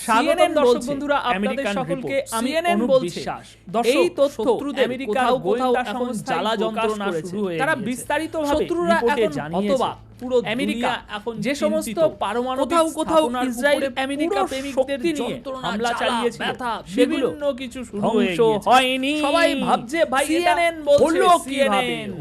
CNN দর্শক বন্ধুরা আপনাদের সকলকে আমি অনুপ বিশ্বাস। এই তথ্য আমেরিকার গোয়েন্দা সংস্থা জ্বালা যন্ত্রণা শুরু হয়ে তারা বিস্তারিতভাবে শত্রুরা এখন অথবা পুরো আমেরিকা এখন যে সমস্ত পারমাণবিক কোথাও ইসরায়েল আমেরিকা প্রেমিকদের নিয়ে হামলা চালিয়েছিল বিভিন্ন কিছু শুরু হয়নি। সবাই ভাবছে ভাই সিএনএন বলছে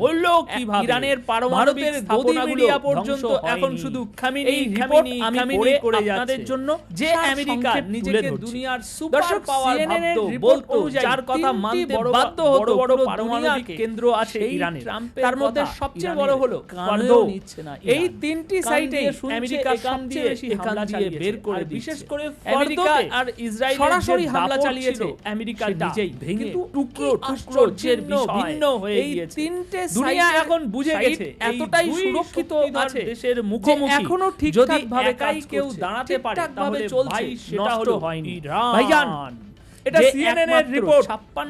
হলো কিভাবে ইরানের পারমাণবিক স্থাপনাগুলো পর্যন্ত এখন শুধু খামেনি রিপোর্ট আমি করে আপনাদের জন্য যে আমেরিকা নিজেকে দুনিয়ার সুপার পাওয়ার ভাবতো বলতো যার কথা মানতে বাধ্য হতো বড় পারমাণবিক কেন্দ্র আছে ইরানের, তার মধ্যে সবচেয়ে বড় হলো কানেও নিচ্ছে না। এই তিনটি সাইটে আমেরিকা সবচেয়ে বেশি হামলা চালিয়ে বের করে বিশেষ করে আমেরিকা আর ইসরায়েল সরাসরি হামলা চালিয়েছে আমেরিকা নিজেই ভেঙে টুকরো টুকরো ভিন্ন হয়ে গিয়েছে। তিনটে দুনিয়া এখন বুঝে গেছে এতটাই সুরক্ষিত আছে দেশের মুখোমুখি এখনো ঠিকঠাক ভাবে কেউ দাঁড়াতে পারে তাহলে চলছে সেটা হলো হয়নি ভাইজান। এটা সিএনএন এর রিপোর্ট।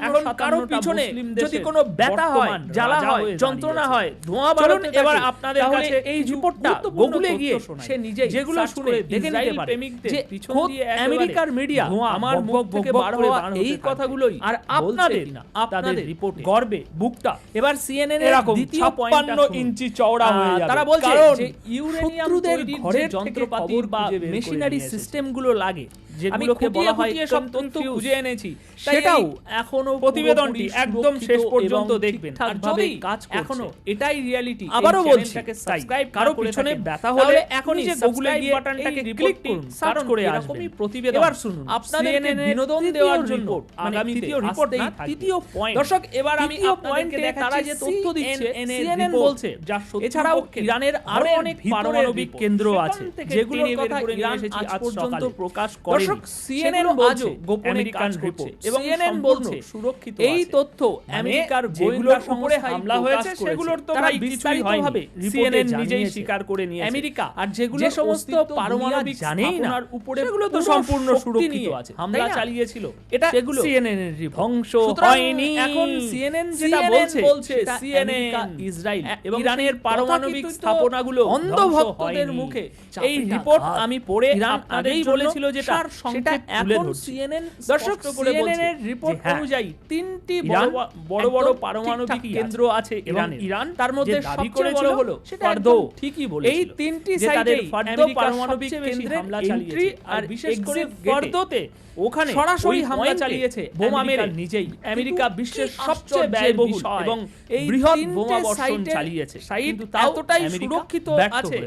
এখন কারো পিছনে যদি কোনো ব্যথা হয়, জ্বালা হয়, যন্ত্রণা হয়, ধোঁয়া বাড়াতে এবার আপনাদের কাছে এই রিপোর্টটা গুগলে গিয়ে সে নিজে যেগুলো শুনে দেখে নিতে পারে যে পিছন দিয়ে আমেরিকার মিডিয়া আমার মুখ থেকে বার হওয়া এই কথাগুলোই আর আপনাদের রিপোর্ট গর্বে বুকটা এবার সিএনএন এর দ্বিতীয় পয়েন্ট 56 ইঞ্চি চওড়া হয়ে যাবে। তারা বলছে যে ইউরেনিয়াম তৈরির যে যন্ত্রপাতি বা মেশিনারি সিস্টেমগুলো লাগে যেগুলোকে বলা হয় সব তথ্য খুঁজে এনেছি সেটাও এখনো প্রতিবেদনটি একদম শেষ পর্যন্ত দেখবেন আর যদি কাজ এখনো এটাই রিয়ালিটি। আবারও বলছি সাবস্ক্রাইব কারো পিছনে ব্যথা হলে এখনই যে গুগলে গিয়ে বাটনটাকে ক্লিক করুন, সার্চ করে এরকমই প্রতিবেদন এবার শুনুন আপনাদের বিনোদন দেওয়ার জন্য আগামী তৃতীয় রিপোর্ট না তৃতীয় পয়েন্ট। দর্শক এবার আমি আপনাদেরকে দেখাচ্ছি তারা যে তথ্য দিচ্ছে সিএনএন বলছে যা এছাড়াও ইরানের আরো অনেক পারমাণবিক কেন্দ্র আছে যেগুলোর কথা ইরান আজ পর্যন্ত প্রকাশ করে। সিএনএন আজও গোপনে কাজ করছে এবং সিএনএন বলছে সুরক্ষিত এই তথ্য আমেরিকার গোয়েন্দার উপরে হামলা হয়েছে সেগুলোর তো ভাই বিস্তারিতভাবে সিএনএন নিজেই স্বীকার করে নিয়েছে আমেরিকা আর যেগুলো সমস্ত পারমাণবিক জানেই না উপরে সেগুলো তো সম্পূর্ণ সুরক্ষিত আছে হামলা চালিয়েছিল এটা সেগুলো সিএনএন এর ধ্বংস হয়নি। এখন সিএনএন যেটা বলছে সিএনএন ইসরায়েল এবং ইরানের পারমাণবিক স্থাপনাগুলো অন্ধ ভক্তদের মুখে এই রিপোর্ট আমি পড়ে ইরান আগেই বলেছিল যেটা সেটা এখন সিএনএন দর্শক সিএনএন এর রিপোর্ট অনুযায়ী তিনটি বড় বড় পারমাণবিক কেন্দ্র আছে ইরান তার মধ্যে সবচেয়ে বড় হলো ফারদো। ঠিকই বলেছে এই তিনটি সাইটে ফারদো পারমাণবিক কেন্দ্রে হামলা চালিয়েছে আর বিশেষ করে ফারদোতে ওখানে সরাসরি হামলা চালিয়েছে বোমা মেরে নিজেই আমেরিকা বিশ্বের সবচেয়ে ব্যয়বহুল এবং এই বৃহৎ বোমা বর্ষণ চালিয়েছে কিন্তু এতটাই সুরক্ষিত আছে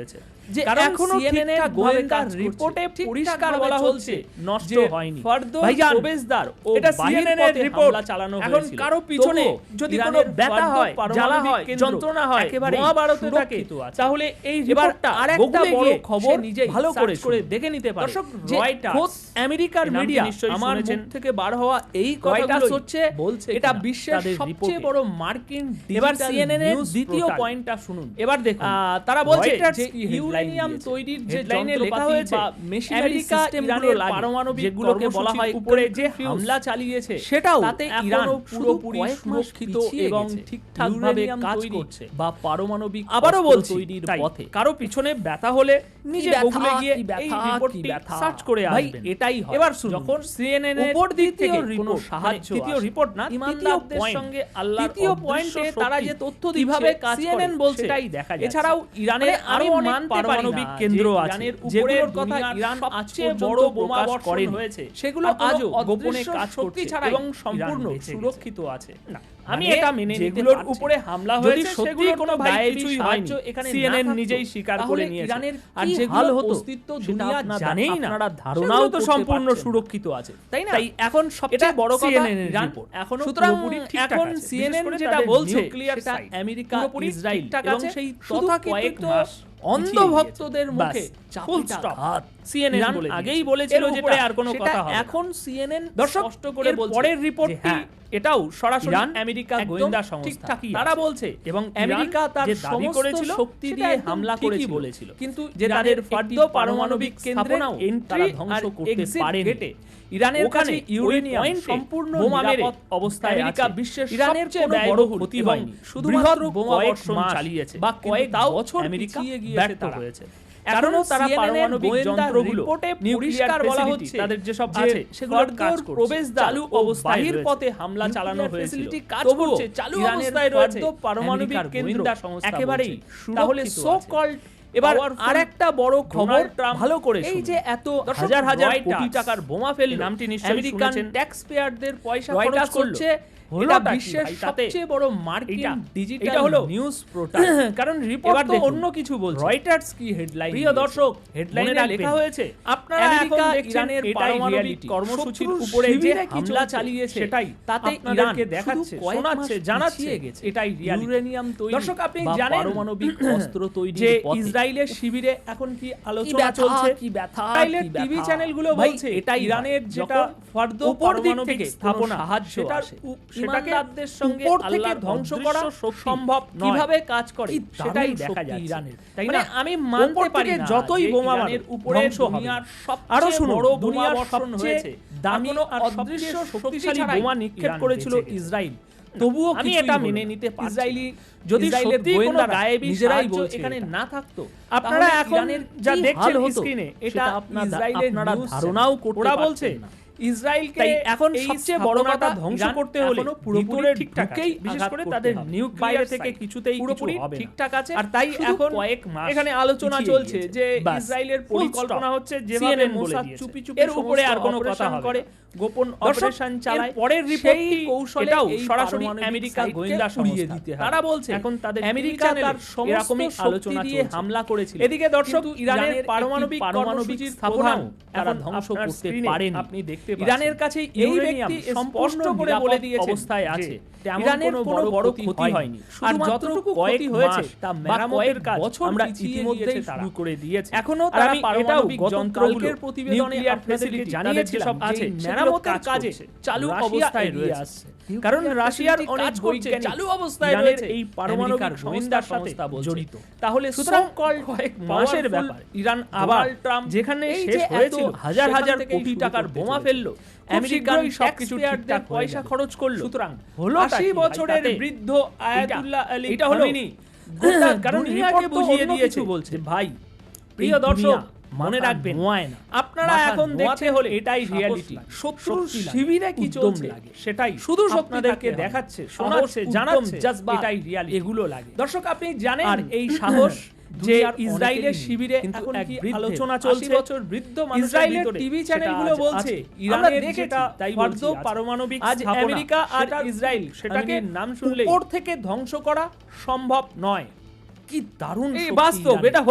যে এখনো ঠিকঠাক গোয়েন্দার রিপোর্টে পরিষ্কার বলা হচ্ছে নষ্ট হয়নি ফারদো প্রবেশদ্বার ও এটা সিএনএন এর রিপোর্ট চালানো হয়েছিল। এখন কারো পিছনে যদি কোনো ব্যথা হয়, জ্বালা হয়, যন্ত্রণা হয়, বোমা বাড়াতে থাকে তাহলে এই রিপোর্টটা আরেকটা বড় খবর নিজে ভালো করে দেখে নিতে পারে। দর্শক রয়টার্স আমেরিকার মিডিয়া আমার মুখ থেকে বার হওয়া এই কথাগুলো হচ্ছে বলছে এটা বিশ্বের সবচেয়ে বড় মার্কিন এবার সিএনএন এর দ্বিতীয় পয়েন্টটা শুনুন। এবার দেখুন তারা বলছে যে ইউরেনিয়াম তৈরির যে লাইনে লেখা হয়েছে মেশিনারি সিস্টেমগুলো পারমাণবিক যেগুলোকে বলা হয় উপরে যে হামলা চালিয়েছে সেটাও তাতে ইরান পুরোপুরি সুরক্ষিত এবং ঠিকঠাকভাবে কাজ করছে বা পারমাণবিক আবারও বলছি তৈরির পথে। কারো পিছনে ব্যথা হলে নিজে গুগলে গিয়ে এই রিপোর্টটি সার্চ করে আসবেন এটাই হয়। এবার যখন সিএনএন এর উপর দিক থেকে কোনো সাহায্য তৃতীয় রিপোর্ট না ইমানদারদের সঙ্গে আল্লাহর তৃতীয় পয়েন্টে তারা যে তথ্য কিভাবে কাজ করে সিএনএন বলছে এটাই দেখা যায়। এছাড়াও ইরানের আরো অনেক পারমাণবিক কেন্দ্র আছে যেগুলোর কথা ইরান সবচেয়ে বড় বোমা বর্ষণ হয়েছে সেগুলো আজও গোপনে কাজ করছে এবং সম্পূর্ণ সুরক্ষিত আছে। না আমি এটা মেনে যেগুলোর উপরে হামলা হয়েছে সেগুলো কোনো ভাই কিছুই হয়নি এখানে সিএনএন নিজেই স্বীকার করে নিয়েছে ইরানের আর যেগুলো অস্তিত্ব দুনিয়া জানেই না আপনারা ধারণাও তো সম্পূর্ণ সুরক্ষিত আছে তাই না। তাই এখন সবচেয়ে বড় কথা ইরান এখনো পুরোপুরি এখন সিএনএন যেটা বলছে সেটা আমেরিকা ইসরায়েল এবং সেই তথাকথিত অন্ধ ভক্তদের মুখে সিএনএন আগেই বলেছিল যে আর কোনো কথা হবে এখন সিএনএন স্পষ্ট করে বলছে পরের রিপোর্টটি এটাও সরাসরি আমেরিকা গোয়েন্দা সংস্থা তারা বলছে এবং আমেরিকা তার দাবি করেছিল শক্তি দিয়ে হামলা করেছিল বলেছিল কিন্তু যে তাদের ফারদো পারমাণবিক কেন্দ্রে এন্ট্রি ধ্বংস করতে পারেনি ইরানের কাছে ইউরেনিয়াম সম্পূর্ণ বোমা মেরে অবস্থায় আমেরিকা বিশ্বের ইরানের কোনো বড় ক্ষতি হয়নি শুধুমাত্র বোমা বর্ষণ চালিয়েছে বা কয়েক বছর আমেরিকা ব্যর্থ হয়েছে। কারণ তারা পারমাণবিক যন্ত্রগুলো পরিষ্কার বলা হচ্ছে তাদের যেসব আছে সেগুলো কাজ করছে, প্রবেশ চালু অবস্থায় বাহির পথে হামলা চালানো হয়েছিল, কাজ করছে, চালু অবস্থায় রয়েছে পারমাণবিক কেন্দ্র একেবারেই। তাহলে সো কল্ড এবার আরেকটা বড় খবর ভালো করে, এই যে এত হাজার হাজার কোটি টাকার বোমা ফেলল, নামটি নিশ্চয়ই আমেরিকান ট্যাক্স পেয়ারদের পয়সা খরচ করছে, এটা বিশ্বের সবচেয়ে বড় মার্কিন ডিজিটাল নিউজ পোর্টাল। কারণ রিপোর্ট তো অন্য কিছু বলছে। রয়টার্স কি হেডলাইন, প্রিয় দর্শক, হেডলাইনে লেখা হয়েছে আপনারা এখন ইরানের পারমাণবিক কর্মসূচির উপরে যে হামলা চালিয়েছে সেটাই, তাতে ইরানকে দেখাচ্ছে, শোনাচ্ছে, জানাচ্ছে এটাই ইউরেনিয়াম তৈরি। দর্শক আপনি জানেন পারমাণবিক অস্ত্র তৈরি যে ইসরায়েলের শিবিরে এখন কি আলোচনা চলছে, কি ব্যথা, ইসরায়েলের টিভি চ্যানেলগুলো বলছে এটা ইরানের যেটা ফর্দ পারমাণবিক স্থাপনা সেটাকে উপর থেকে ধ্বংস করা সম্ভব নয়, কিভাবে কাজ করে সেটাই দেখা যাচ্ছে ইরানের। তাই না, আমি মানতে পারি না যতই বোমা ইরানের উপরে দুনিয়ার সবচেয়ে বড় দুনিয়ার সবচেয়ে দামি আর অদৃশ্য শক্তিশালী বোমা নিক্ষেপ করেছিল ইসরায়েল, তবুও আমি এটা মেনে নিতে পারি। ইসরায়েলি যদি সত্যি কোনো গায়েবী নিজেরাই বলছে এখানে না থাকতো, আপনারা এখন যা দেখছেন স্ক্রিনে এটা ইসরায়েলের ধারণাও করতে পারছেন না। ইসরায়েলকে এখন সবচেয়ে বড় কথা ধ্বংস করতে হলে পুরোপুরি ঠিকঠাকই, বিশেষ করে তাদের নিউক্লিয়ার থেকে কিছুতেই পুরোপুরি ঠিকঠাক আছে। আর তাই এখন কয়েক মাস এখানে আলোচনা চলছে যে ইসরায়েলের পরিকল্পনা হচ্ছে যেভাবে মোসাদ চুপি চুপি এর উপরে আর কোনো কথা করে গোপন অপারেশন চালায়, পরের রিপোর্টটি কৌশলেও সরাসরি আমেরিকা গোয়েন্দা সংস্থা তারা বলছে এখন তাদের আমেরিকা তার এরকমই আলোচনা দিয়ে হামলা করেছিল। এদিকে দর্শক ইরানের পারমাণবিক স্থাপনা তারা ধ্বংস করতে পারেন। আপনি দেখতে পাচ্ছেন ইরানের কাছে এই ব্যক্তি স্পষ্ট করে বলে দিয়েছে অবস্থায় আছে, ইরানের কোনো বড় ক্ষতি হয়নি, আর যতটুকু ক্ষতি হয়েছে তা মেরামতের কাজ আমরা ইতিমধ্যেই শুরু করে দিয়েছি। এখনো তারা পারমাণবিক যন্ত্রগুলোর প্রতিবেদনে ফ্যাসিলিটি জানিয়েছে সব আছে, মেরামতের কাজে চালু অবস্থায় রয়েছে। কারণ রাশিয়ার অনেক বৈজ্ঞানিক চালু অবস্থায় রয়েছে এই পারমাণবিক গোয়েন্দার সাথে জড়িত। তাহলে সুতরাং কয়েক মাসের ব্যাপার ইরান আবার ট্রাম্প যেখানে শেষ হয়েছিল হাজার হাজার কোটি টাকার বোমা ফেললো, আমেরিকান সবকিছু ঠিকঠাক পয়সা খরচ করলো। সুতরাং হলো 80 বছরের বৃদ্ধ আয়াতুল্লাহ আলী খামেনি কারণ দুনিয়াকে বুঝিয়ে দিয়েছে, বলছে ভাই প্রিয় দর্শক মনে রাখবেন আপনারা এখন দেখতে হলে এটাই রিয়ালিটি, শত্রুর শিবিরে কি চলছে সেটাই শুধু আপনাদেরকে দেখাচ্ছে, শোনাচ্ছে, জানাচ্ছে, এটাই রিয়ালিটি, এগুলো লাগে। দর্শক আপনি জানেন আর এই সাহস যে ইসরায়েলের শিবিরে এখন কি আলোচনা চলছে, 80 বছর বৃদ্ধ ইসরায়েলের টিভি চ্যানেলগুলো বলছে ইরানের যেটা ফর্দ পারমাণবিক আজ আমেরিকা আর ইসরায়েল সেটাকে নাম শুনলে উপর থেকে ধ্বংস করা সম্ভব নয়। কি দারুণ বাস্তব, এটা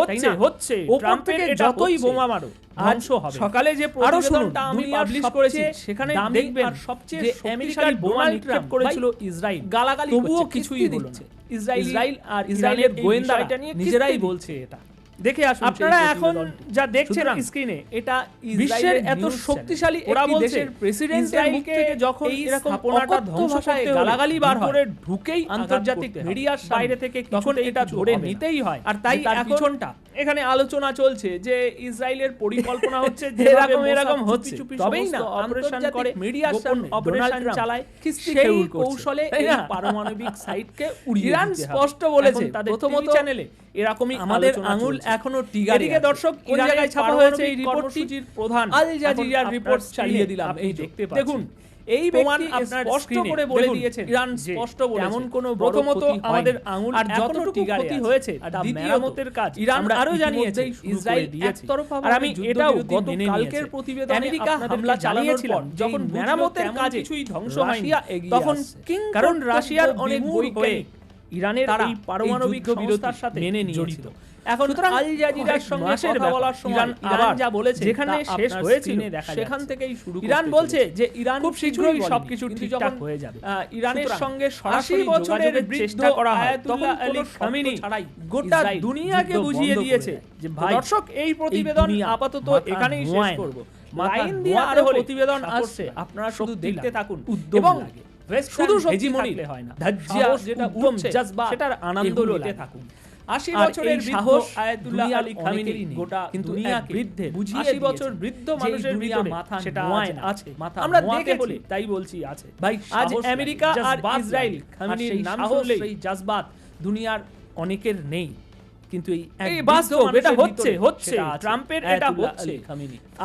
হচ্ছে উপর থেকে যতই বোমা মারো ধ্বংস হবে। সকালে যে প্রতিবেদনটা আমি পাবলিশ করেছি সেখানে দেখবেন সবচেয়ে আমেরিকার বোমা নিক্ষেপ করেছিল ইসরায়েল, গালাগালি তবুও কিছুই হলো না। ইসরায়েল আর ইসরায়েলের গোয়েন্দা এটা নিয়ে নিজেরাই বলছে, এটা দেখে আসুন আপনারা এখন যা দেখছেন স্ক্রিনে, এটা বিশ্বের এত শক্তিশালী একটি দেশের প্রেসিডেন্টের মুখ থেকে যখন এরকম স্থাপনাটা ধ্বংস করতে গালাগালি বার করে ঢুকেই আন্তর্জাতিক মিডিয়ার বাইরে থেকে তখন এটা ধরে নিতেই হয়। আর তাই পিছনটা এখানে আলোচনা চলছে যে ইসরায়েলের পরিকল্পনা হচ্ছে যে এরকম হচ্ছে, তবেই না অপারেশন করে মিডিয়ার সামনে অপারেশন চালায়, সেই কৌশলে এই পারমাণবিক সাইটকে উড়িয়ে দিতে হবে। ইরান স্পষ্ট বলেছে প্রথমত চ্যানেলে এরকমই আমাদের আঙুল এখনো টিগারে। এদিকে দর্শক কোন জায়গায় ছাপা হয়েছে এই রিপোর্টটির প্রধান আল জাজিরার রিপোর্ট চালিয়ে দিলাম, এই দেখতে পাচ্ছেন। দেখুন এই ব্যক্তি আপনার স্পষ্ট করে বলে দিয়েছেন ইরান স্পষ্ট বলেছে এমন কোন প্রথমত আমাদের আঙুল আর যতটুকু ক্ষতি হয়েছে তা মেরামতের কাজ ইরান আরো জানিয়েছে ইসরায়েল একতরফা। আর আমি এটাও গতকালকের প্রতিবেদনে আমেরিকা হামলা চালিয়েছিল যখন মেরামতের কাজ কিছুই ধ্বংস হয়নি তখন কারণ রাশিয়ার অনেক বৈজ্ঞানিক ইরানের এই পারমাণবিক বিরোধিতার সাথে মেনে নিয়েছিল। এখন আল জাজিরার সঙ্গে কথা বলার সময় ইরান যা বলেছে যেখানে শেষ হয়েছিল সেখান থেকেই শুরু ইরান বলছে যে ইরান খুব শীঘ্রই সবকিছু ঠিকঠাক হয়ে যাবে। ইরানের সঙ্গে সরাসরি বছরের চেষ্টা করা হয় তখন আলী খামেনি গোটা দুনিয়াকে বুঝিয়ে দিয়েছে যে দর্শক এই প্রতিবেদন আপাতত এখানেই শেষ করব, লাইন দিয়ে আরো প্রতিবেদন আসছে, আপনারা শুধু দেখতে থাকুন এবং শুধু হেজিমনি হয় না, ধৈর্য যেটা উত্তম জজবা সেটার আনন্দ নিতে থাকুন। 80 বছরের সাহস আয়াতুল্লাহ আলী খামেনি গোটা দুনিয়াকে বুঝিয়ে 80 বছর বৃদ্ধ মানুষের ভিতরে মাথা সেটা আছে, মাথা আমরা দেখে বলি তাই বলছি আছে ভাই। আজ আমেরিকা আর ইসরায়েল খামেনির নাম শুনলেই সেই জজবাত দুনিয়ার অনেকের নেই, কিন্তু এই বাস্তব এটা হচ্ছে ট্রাম্পের এটা হচ্ছে।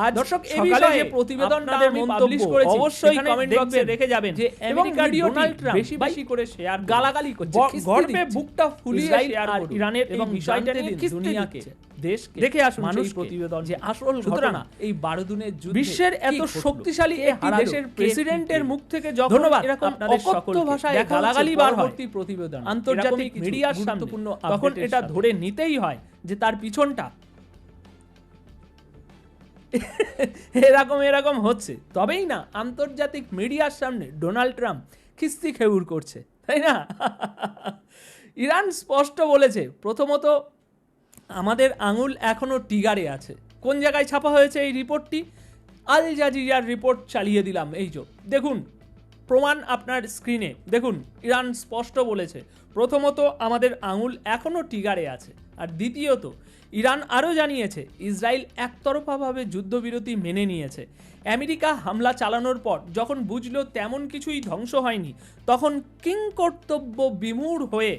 আর দর্শক এই বিষয়ে যে প্রতিবেদনটা আমি পাবলিশ করেছি অবশ্যই কমেন্ট বক্সে রেখে যাবেন যে আমেরিকার ডোনাল্ড ট্রাম্প বেশি করে শেয়ার গালাগালি করছে, গর্বে বুকটা ফুলিয়ে শেয়ার করুন ইরানের এবং বিষয়টা নিয়ে দুনিয়াকে দেশকে দেখে আসুন মানুষ প্রতিবেদন যে আসল ঘটনা এই 12 দিনের যুদ্ধে বিশ্বের এত শক্তিশালী একটি দেশের প্রেসিডেন্টের মুখ থেকে যখন এরকম অকথ্য ভাষায় গালাগালি বার হয় প্রতিবেদন আন্তর্জাতিক মিডিয়ার সামনে, তখন এটা ধরে নিতেই হয় যে তার পিছনটা এরকম হচ্ছে। তবেই না আন্তর্জাতিক মিডিয়ার সামনে ডোনাল্ড ট্রাম্প খিস্তি খেউর করছে, তাই না? ইরান স্পষ্ট বলেছে, প্রথমত আমাদের আঙুল এখনো টিগারে আছে। কোন জায়গায় ছাপা হয়েছে এই রিপোর্টটি? আল জাজিরার রিপোর্ট চালিয়ে দিলাম, এই যে দেখুন প্রমাণ আপনার স্ক্রিনে দেখুন। ইরান স্পষ্ট বলেছে, প্রথমত আমাদের আঙুল এখনো টিগারে আছে, আর দ্বিতীয়ত ইরান আরও জানিয়েছে ইসরায়েল একতরফাভাবে যুদ্ধবিরতি মেনে নিয়েছে। আমেরিকা হামলা চালানোর পর যখন বুঝলো তেমন কিছুই ধ্বংস হয়নি, তখন কিংকর্তব্য বিমূঢ় হয়ে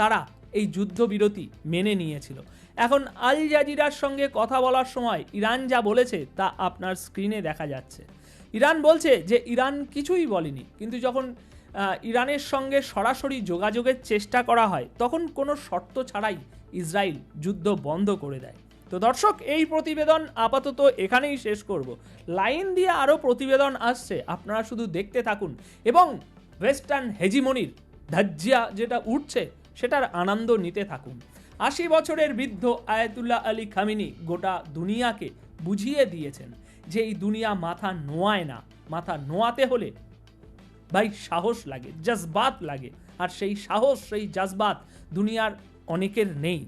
তারা এই যুদ্ধবিরতি মেনে নিয়েছিল। এখন আল জাজিরার সঙ্গে কথা বলার সময় ইরান যা বলেছে তা আপনার স্ক্রিনে দেখা যাচ্ছে। ইরান বলছে যে ইরান কিছুই বলেনি, কিন্তু যখন ইরানের সঙ্গে সরাসরি যোগাযোগের চেষ্টা করা হয় তখন কোনো শর্ত ছাড়াই ইসরায়েল যুদ্ধ বন্ধ করে দেয়। তো দর্শক, এই প্রতিবেদন আপাতত এখানেই শেষ করব। লাইন দিয়ে আরও প্রতিবেদন আসছে, আপনারা শুধু দেখতে থাকুন এবং ওয়েস্টার্ন হেজিমনির ধাজ্জিয়া যেটা উঠছে সেটার আনন্দ নিতে থাকুন। 80 বছরের বৃদ্ধ আয়াতুল্লাহ আলী খামেনি গোটা দুনিয়াকে বুঝিয়ে দিয়েছেন যে এই দুনিয়া মাথা নোয়ায় না, মাথা নোয়াতে হলে ভাই সাহস লাগে, জজবাত লাগে। আর সেই সাহস, সেই জজবাত দুনিয়ার অনেকের নেই,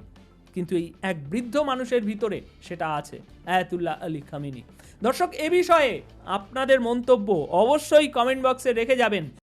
কিন্তু এই এক বৃদ্ধ মানুষের ভিতরে সেটা আছে, আয়াতুল্লাহ আলী খামেনি। দর্শক, এ বিষয়ে আপনাদের মন্তব্য অবশ্যই কমেন্ট বক্সে রেখে যাবেন।